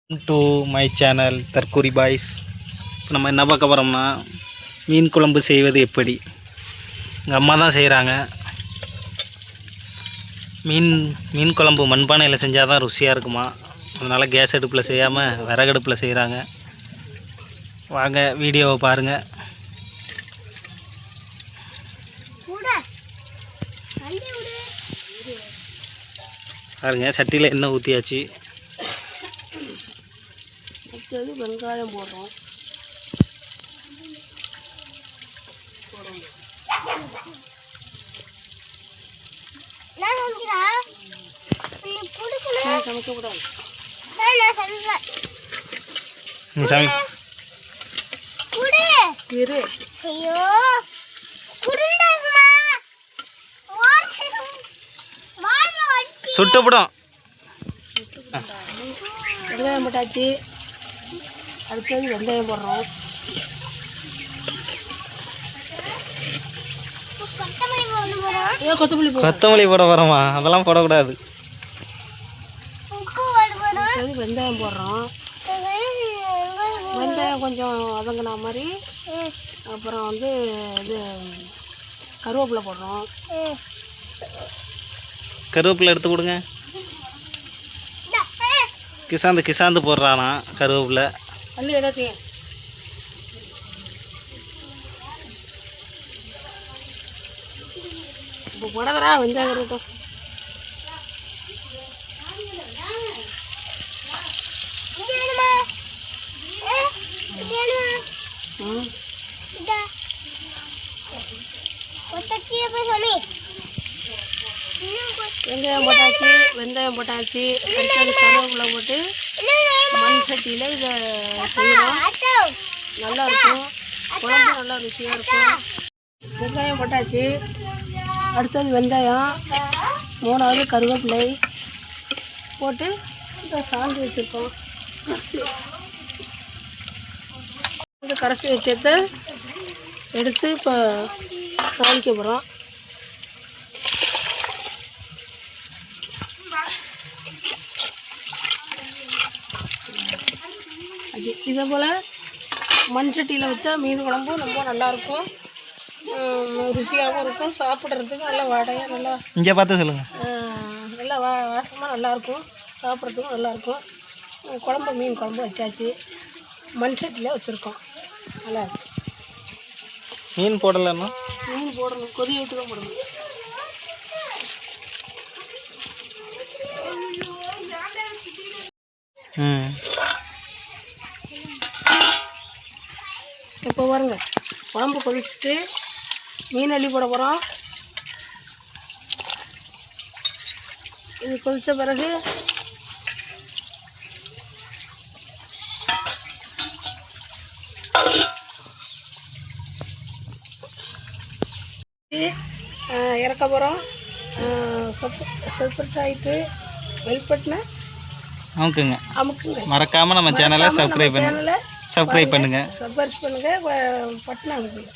To my channel தற்கூரி boys. இப்போ நம்ம என்ன பார்க்க போகிறோம்னா, மீன் குழம்பு செய்வது எப்படி. எங்கள் அம்மா தான் செய்கிறாங்க. மீன் குழம்பு மண்பானையில் செஞ்சால் தான் ருசியாக இருக்குமா, அதனால் கேஸ் அடுப்பில் செய்யாமல் விறகடுப்பில் செய்கிறாங்க. வாங்க வீடியோவை பாருங்கள். பாருங்க, சட்டியில் எண்ணெய் ஊற்றியாச்சு. அடுத்தது வெங்காயம் போடுறோம். சமைக்கக்கூடாது. சுட்டுப்படும். வெங்காயம் போட்டாச்சு. அடுத்தது வெங்காயம் போடுறோம். கொத்தமல்லி போட வரோமா? அதெல்லாம் போடக்கூடாது. வெங்காயம் போடுறோம். வெங்காயம் கொஞ்சம் வதங்கின மாதிரி அப்புறம் வந்து இது கருவேப்பிலை போடுறோம். கருவேப்பிலை எடுத்து கொடுங்க. கிசாந்து போடுறானா கருவேப்பிலை. அள்ளி எடுத்து இப்போ போடவரா வெங்காயம் இருக்கட்டும். வெங்காயம் போட்டாச்சு. அடுத்தது கருவேப்பிலை போட்டு மண் சட்டியில் இதை செய்யணும். நல்லா இருக்கும், குழம்பு நல்லா ருசியாக இருக்கும். வெங்காயம் போட்டாச்சு. அடுத்தது வெங்காயம், மூணாவது கருவேப்பிலை போட்டு இதை சாந்து வச்சுருக்கோம். இந்த கரைச்சி வச்சதை எடுத்து இப்போ தாளிக்க போகிறோம். இதே போல் மண் சட்டியில் வச்சா மீன் குழம்பு ரொம்ப நல்லாயிருக்கும், ருசியாகவும் இருக்கும், சாப்பிட்றதுக்கு நல்லா வடையாக நல்லா இங்கே பார்த்து சொல்லுங்கள். நல்லா வாசமாக நல்லாயிருக்கும், சாப்பிட்றதுக்கும் நல்லாயிருக்கும். மீன் குழம்பு வச்சாச்சு. மண் சட்டியில் வச்சுருக்கோம். நல்லா இருக்கும். மீன் போடலன்னா மீன் போடணும், கொதி விட்டு தான் போடணும். இப்போ பாருங்க, குழம்பு கொதிச்சுட்டு மீன் அள்ளி போட போகிறோம். இது கொதித்த பிறகு இறக்க போகிறோம். சப்ஸ்கிரைப் ஆகிட்டு பெல் பட்டனை அமுக்குங்க. மறக்காமல் நம்ம சேனலை சப்ஸ்கிரைப் பண்ணுங்கள். பட்டனை அமுக்குங்க.